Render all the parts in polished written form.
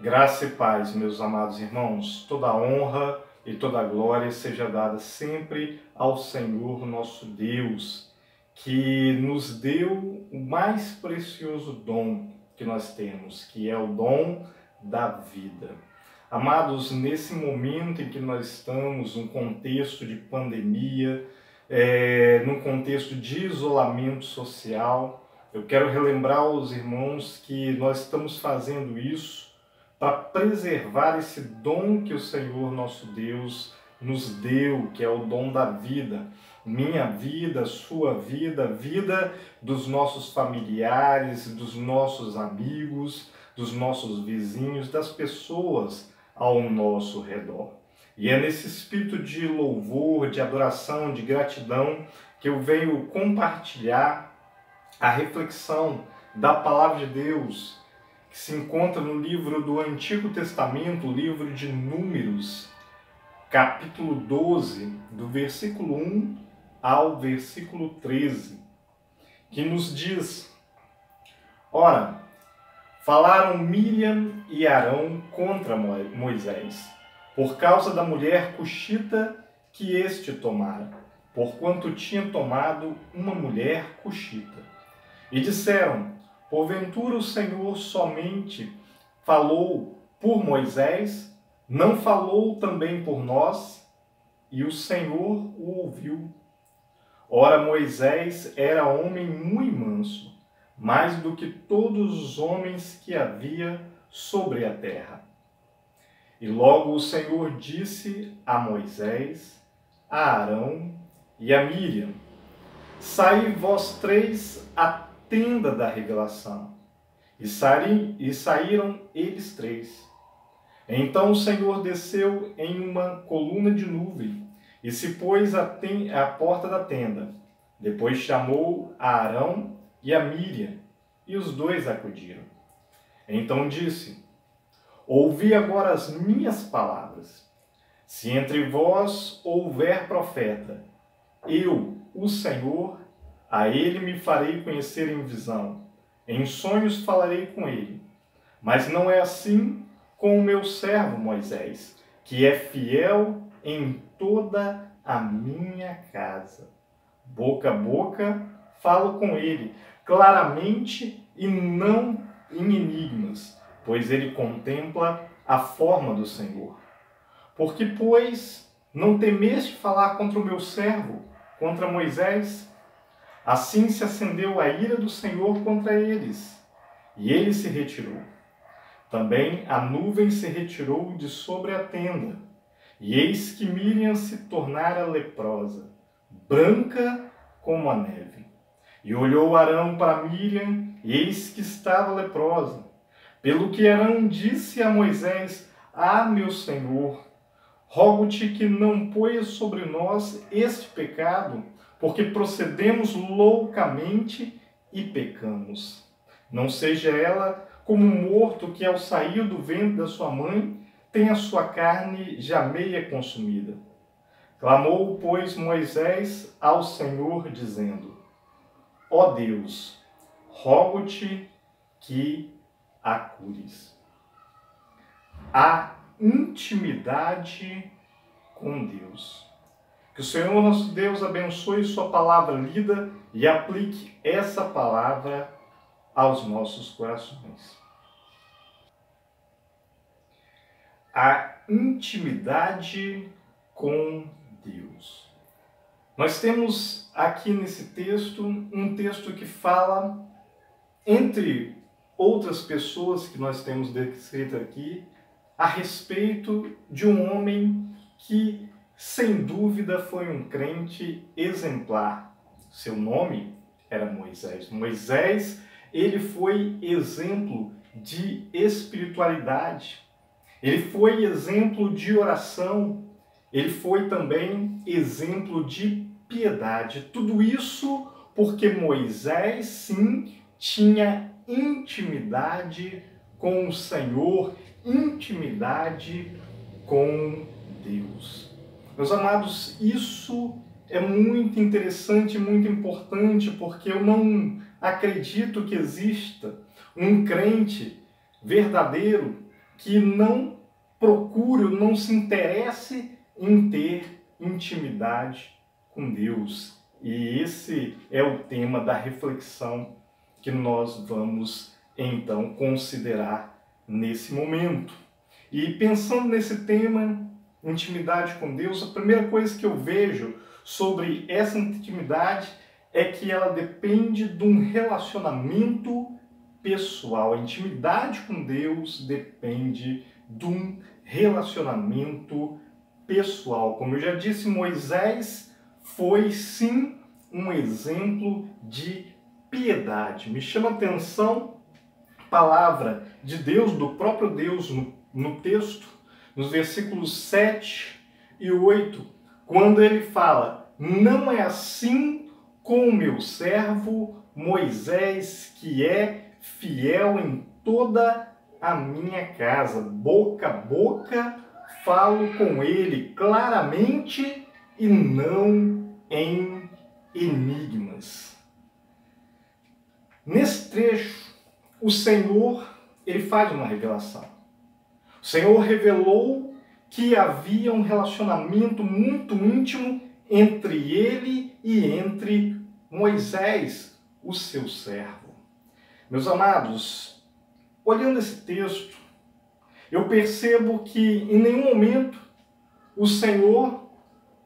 Graça e paz, meus amados irmãos, toda a honra e toda a glória seja dada sempre ao Senhor nosso Deus, que nos deu o mais precioso dom que nós temos, que é o dom da vida. Amados, nesse momento em que nós estamos, num contexto de pandemia, num contexto de isolamento social, eu quero relembrar aos irmãos que nós estamos fazendo isso para preservar esse dom que o Senhor nosso Deus nos deu, que é o dom da vida. Minha vida, sua vida, a vida dos nossos familiares, dos nossos amigos, dos nossos vizinhos, das pessoas ao nosso redor. E é nesse espírito de louvor, de adoração, de gratidão que eu venho compartilhar a reflexão da Palavra de Deus, que se encontra no livro do Antigo Testamento, o livro de Números, capítulo 12, do versículo 1 ao versículo 13, que nos diz: Ora, falaram Miriam e Arão contra Moisés, por causa da mulher cuxita que este tomara, porquanto tinha tomado uma mulher cuxita. E disseram: Porventura o Senhor somente falou por Moisés, não falou também por nós? E o Senhor o ouviu. Ora, Moisés era homem muito manso, mais do que todos os homens que havia sobre a terra. E logo o Senhor disse a Moisés, a Arão e a Miriam: Saí vós três à tenda da revelação. E saíram eles três. Então o Senhor desceu em uma coluna de nuvem e se pôs à porta da tenda. Depois chamou a Arão e a Miriam, e os dois acudiram. Então disse: Ouvi agora as minhas palavras. Se entre vós houver profeta, eu, o Senhor, a ele me farei conhecer em visão. Em sonhos falarei com ele. Mas não é assim com o meu servo Moisés, que é fiel em toda a minha casa. Boca a boca falo com ele, claramente e não em enigmas, pois ele contempla a forma do Senhor. Porque, pois, não temeste falar contra o meu servo, contra Moisés? Assim se acendeu a ira do Senhor contra eles, e ele se retirou. Também a nuvem se retirou de sobre a tenda, e eis que Miriam se tornara leprosa, branca como a neve. E olhou Arão para Miriam, e eis que estava leprosa. Pelo que Arão disse a Moisés: Ah, meu Senhor, rogo-te que não ponhas sobre nós este pecado, porque procedemos loucamente e pecamos. Não seja ela como um morto que, ao sair do ventre da sua mãe, tem a sua carne já meia consumida. Clamou, pois, Moisés ao Senhor, dizendo: Ó Deus, rogo-te que a cures. A intimidade com Deus. Que o Senhor nosso Deus abençoe sua palavra lida e aplique essa palavra aos nossos corações. A intimidade com Deus. Nós temos aqui nesse texto um texto que fala, entre outras pessoas que nós temos descrito aqui, a respeito de um homem que, sem dúvida, foi um crente exemplar. Seu nome era Moisés. Moisés, ele foi exemplo de espiritualidade. Ele foi exemplo de oração. Ele foi também exemplo de piedade. Tudo isso porque Moisés, sim, tinha intimidade com o Senhor, intimidade com Deus. Meus amados, isso é muito interessante, muito importante, porque eu não acredito que exista um crente verdadeiro que não procure, não se interesse em ter intimidade com Deus. E esse é o tema da reflexão que nós vamos então considerar nesse momento. E pensando nesse tema, intimidade com Deus, a primeira coisa que eu vejo sobre essa intimidade é que ela depende de um relacionamento pessoal. A intimidade com Deus depende de um relacionamento pessoal. Como eu já disse, Moisés foi sim um exemplo de piedade. Me chama a atenção a palavra de Deus, do próprio Deus no texto, nos versículos 7 e 8, quando ele fala: não é assim com o meu servo Moisés, que é fiel em toda a minha casa. Boca a boca falo com ele claramente e não em enigmas. Nesse trecho, o Senhor, ele faz uma revelação. O Senhor revelou que havia um relacionamento muito íntimo entre ele e entre Moisés, o seu servo. Meus amados, olhando esse texto, eu percebo que em nenhum momento o Senhor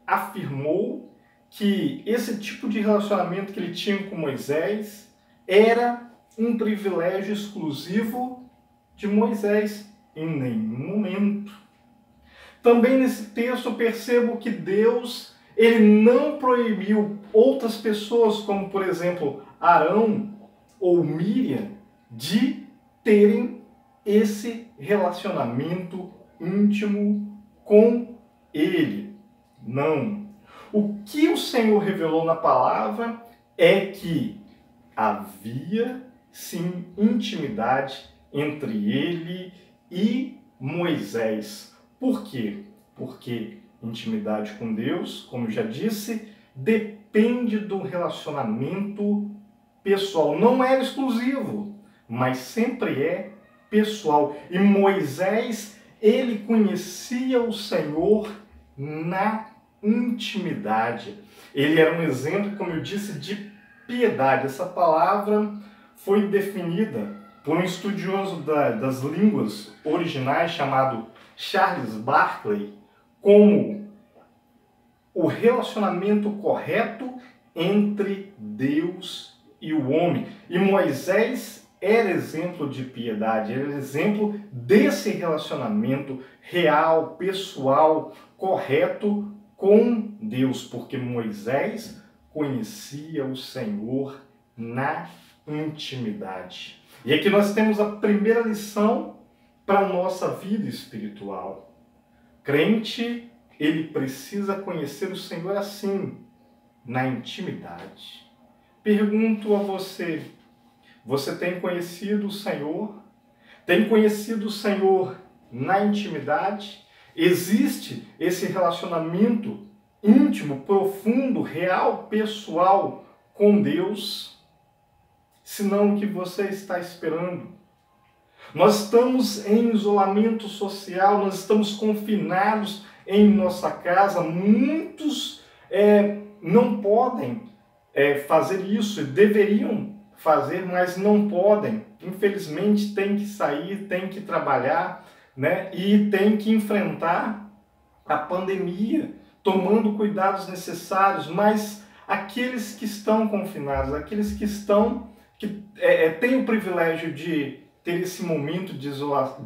afirmou que esse tipo de relacionamento que ele tinha com Moisés era um privilégio exclusivo de Moisés. Em nenhum momento. Também nesse texto eu percebo que Deus, ele não proibiu outras pessoas, como por exemplo Arão ou Miriam, de terem esse relacionamento íntimo com ele. Não. O que o Senhor revelou na palavra é que havia sim intimidade entre ele e Moisés. Por quê? Porque intimidade com Deus, como já disse, depende do relacionamento pessoal. Não é exclusivo, mas sempre é pessoal. E Moisés, ele conhecia o Senhor na intimidade. Ele era um exemplo, como eu disse, de piedade. Essa palavra foi definida por um estudioso das línguas originais chamado Charles Barkley como o relacionamento correto entre Deus e o homem. E Moisés era exemplo de piedade, era exemplo desse relacionamento real, pessoal, correto com Deus, porque Moisés conhecia o Senhor na intimidade. E aqui nós temos a primeira lição para a nossa vida espiritual. Crente, ele precisa conhecer o Senhor assim, na intimidade. Pergunto a você, você tem conhecido o Senhor? Tem conhecido o Senhor na intimidade? Existe esse relacionamento íntimo, profundo, real, pessoal com Deus? Senão o que você está esperando? Nós estamos em isolamento social, nós estamos confinados em nossa casa. Muitos não podem fazer isso, deveriam fazer, mas não podem. Infelizmente tem que sair, tem que trabalhar, né? E tem que enfrentar a pandemia, tomando cuidados necessários. Mas aqueles que estão confinados, aqueles que têm o privilégio de ter esse momento de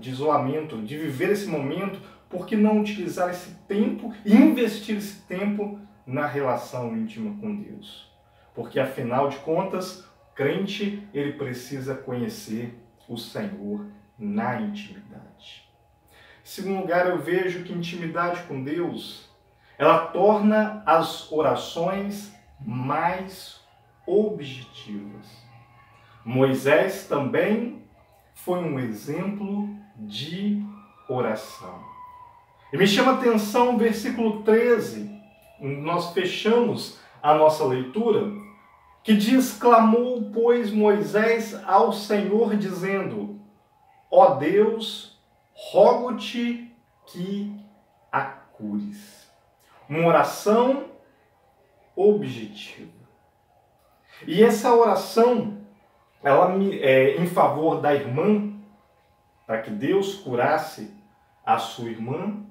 isolamento, de viver esse momento, por que não utilizar esse tempo e investir esse tempo na relação íntima com Deus? Porque, afinal de contas, o crente, ele precisa conhecer o Senhor na intimidade. Em segundo lugar, eu vejo que intimidade com Deus, ela torna as orações mais objetivas. Moisés também foi um exemplo de oração. E me chama a atenção o versículo 13, nós fechamos a nossa leitura, que diz: clamou, pois, Moisés ao Senhor, dizendo: ó Deus, rogo-te que a cures. Uma oração objetiva. E essa oração, ela em favor da irmã, para que Deus curasse a sua irmã,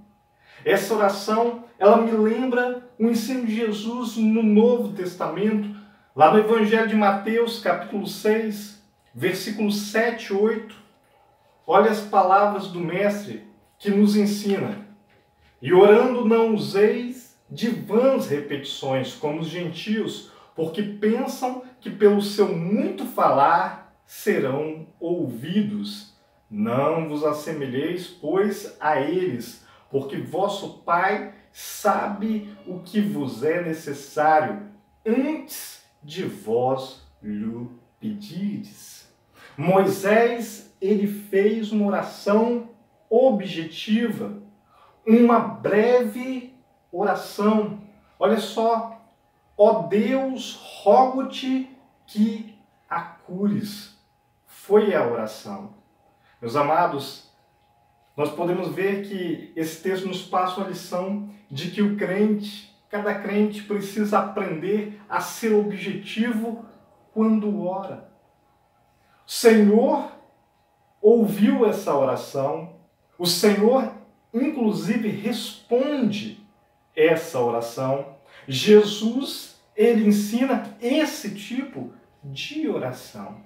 essa oração, ela me lembra o ensino de Jesus no Novo Testamento, lá no Evangelho de Mateus, capítulo 6, versículos 7 e 8. Olha as palavras do Mestre que nos ensina. E orando não useis de vãs repetições, como os gentios, porque pensam que pelo seu muito falar serão ouvidos. Não vos assemelheis, pois, a eles, porque vosso Pai sabe o que vos é necessário antes de vós lhe pedirdes. Moisés, ele fez uma oração objetiva, uma breve oração. Olha só, ó Deus, rogo-te que a cures. Foi a oração. Meus amados, nós podemos ver que esse texto nos passa a lição de que o crente, cada crente precisa aprender a ser objetivo quando ora. O Senhor ouviu essa oração, o Senhor inclusive responde essa oração. Jesus, ele ensina esse tipo de oração.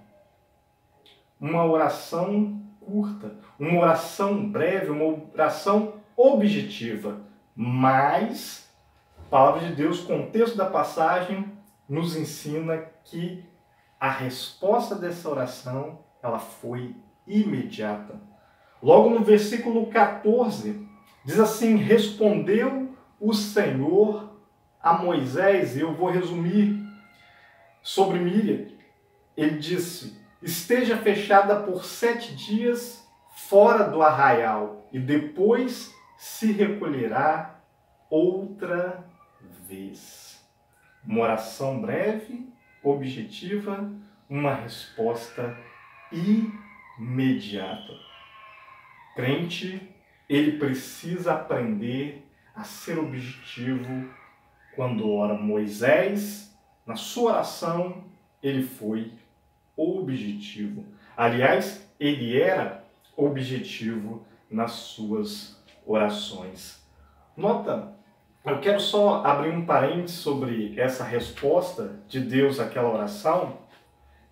Uma oração curta, uma oração breve, uma oração objetiva. Mas a palavra de Deus, o contexto da passagem, nos ensina que a resposta dessa oração, ela foi imediata. Logo no versículo 14, diz assim: respondeu o Senhor a Moisés, e eu vou resumir sobre Miriam. Ele disse: esteja fechada por 7 dias fora do arraial, e depois se recolherá outra vez. Uma oração breve, objetiva, uma resposta imediata. O crente, ele precisa aprender a ser objetivo quando ora. Moisés, na sua oração, ele foi objetivo. Aliás, ele era objetivo nas suas orações. Nota, eu quero só abrir um parênteses sobre essa resposta de Deus àquela oração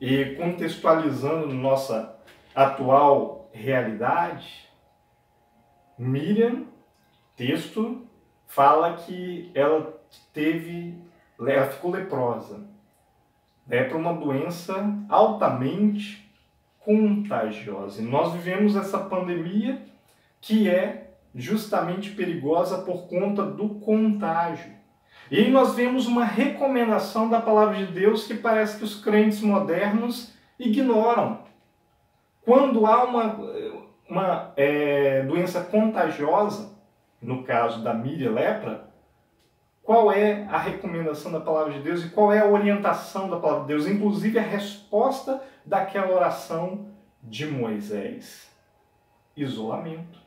e contextualizando nossa atual realidade. Miriam, texto, fala que ela ficou leprosa. Para uma doença altamente contagiosa. E nós vivemos essa pandemia que é justamente perigosa por conta do contágio. E aí nós vemos uma recomendação da palavra de Deus que parece que os crentes modernos ignoram. Quando há uma doença contagiosa, no caso da Miriam, lepra, qual é a recomendação da palavra de Deus e qual é a orientação da palavra de Deus? Inclusive a resposta daquela oração de Moisés: isolamento.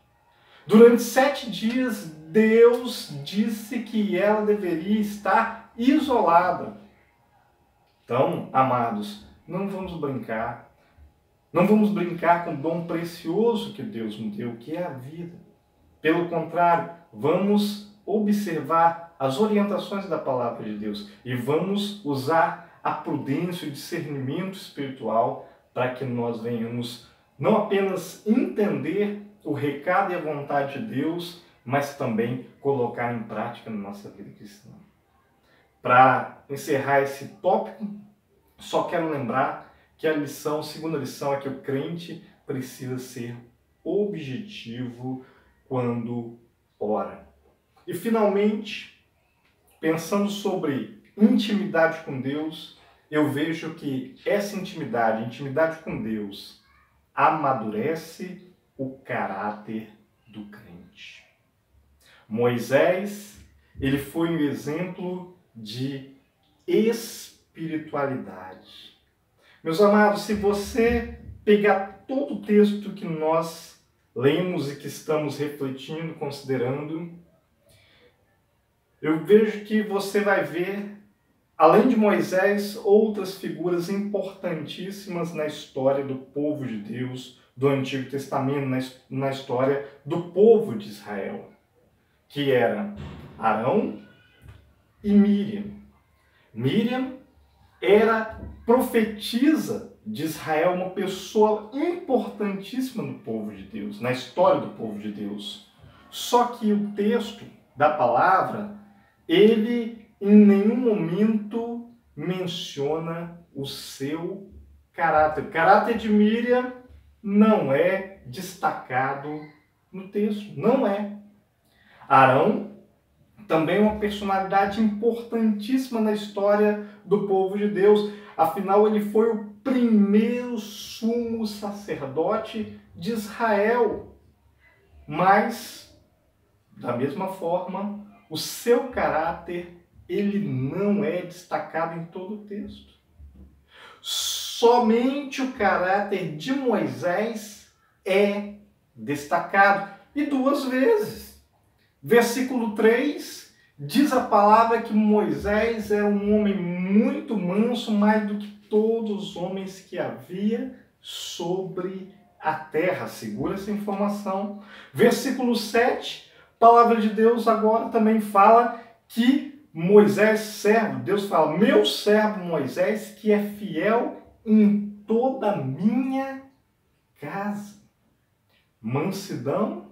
Durante 7 dias, Deus disse que ela deveria estar isolada. Então, amados, não vamos brincar. Não vamos brincar com o dom precioso que Deus nos deu, que é a vida. Pelo contrário, vamos observar as orientações da palavra de Deus e vamos usar a prudência e o discernimento espiritual para que nós venhamos não apenas entender o recado e a vontade de Deus, mas também colocar em prática na nossa vida cristã. Para encerrar esse tópico, só quero lembrar que a segunda lição é que o crente precisa ser objetivo quando ora. E finalmente, pensando sobre intimidade com Deus, eu vejo que essa intimidade com Deus, amadurece o caráter do crente. Moisés, ele foi um exemplo de espiritualidade. Meus amados, se você pegar todo o texto que nós lemos e que estamos refletindo, considerando, eu vejo que você vai ver, além de Moisés, outras figuras importantíssimas na história do povo de Deus, do Antigo Testamento, na história do povo de Israel, que era Arão e Miriam. Miriam era profetisa de Israel, uma pessoa importantíssima no povo de Deus, na história do povo de Deus. Só que o texto da palavra, ele em nenhum momento menciona o seu caráter. O caráter de Miriam não é destacado no texto, não é. Arão também é uma personalidade importantíssima na história do povo de Deus. Afinal, ele foi o primeiro sumo sacerdote de Israel. Mas, da mesma forma, o seu caráter, ele não é destacado em todo o texto. Somente o caráter de Moisés é destacado. E duas vezes. Versículo 3, diz a palavra que Moisés era um homem muito manso, mais do que todos os homens que havia sobre a terra. Segura essa informação. Versículo 7, a palavra de Deus agora também fala que Moisés, servo, Deus fala, meu servo Moisés, que é fiel em toda a minha casa. Mansidão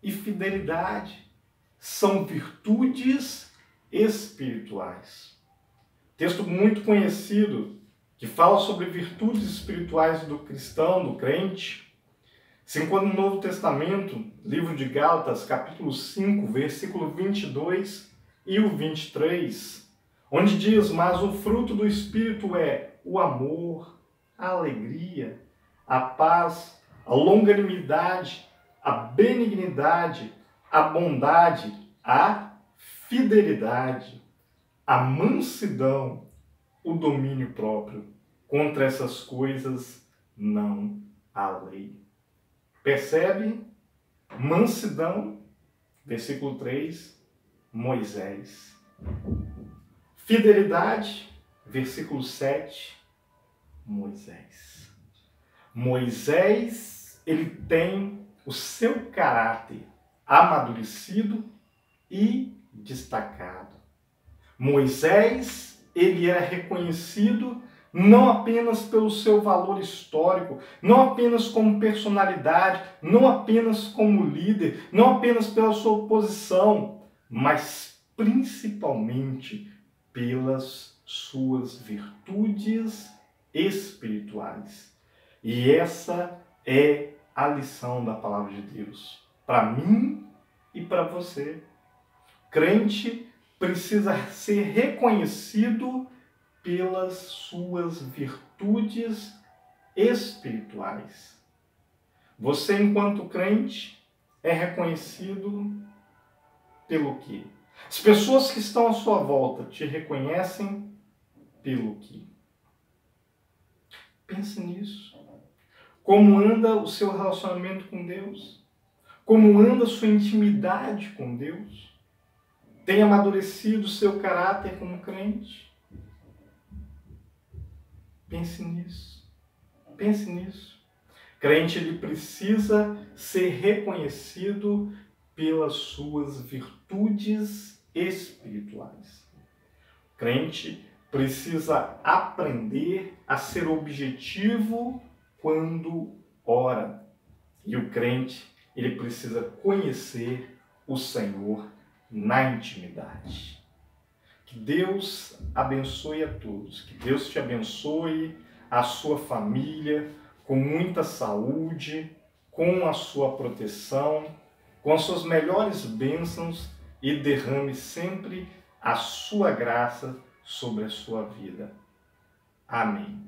e fidelidade são virtudes espirituais. Texto muito conhecido que fala sobre virtudes espirituais do cristão, do crente, se encontra no Novo Testamento, livro de Gálatas, capítulo 5, versículo 22 e o 23, onde diz, mas o fruto do Espírito é o amor, a alegria, a paz, a longanimidade, a benignidade, a bondade, a fidelidade, a mansidão, o domínio próprio. Contra essas coisas não há lei. Percebe? Mansidão, versículo 3, Moisés. Fidelidade, versículo 7, Moisés. Moisés, ele tem o seu caráter amadurecido e destacado. Moisés, ele era reconhecido não apenas pelo seu valor histórico, não apenas como personalidade, não apenas como líder, não apenas pela sua posição, mas principalmente pelas suas virtudes espirituais. E essa é a lição da palavra de Deus, para mim e para você. Crente precisa ser reconhecido pelas suas virtudes espirituais. Você, enquanto crente, é reconhecido pelo quê? As pessoas que estão à sua volta te reconhecem pelo quê? Pense nisso. Como anda o seu relacionamento com Deus? Como anda a sua intimidade com Deus? Tem amadurecido o seu caráter como crente? Pense nisso. Pense nisso. Crente, ele precisa ser reconhecido pelas suas virtudes espirituais. Crente precisa aprender a ser objetivo quando ora. E o crente, ele precisa conhecer o Senhor na intimidade. Que Deus abençoe a todos. Que Deus te abençoe, a sua família, com muita saúde, com a sua proteção, com as suas melhores bênçãos e derrame sempre a sua graça sobre a sua vida. Amém.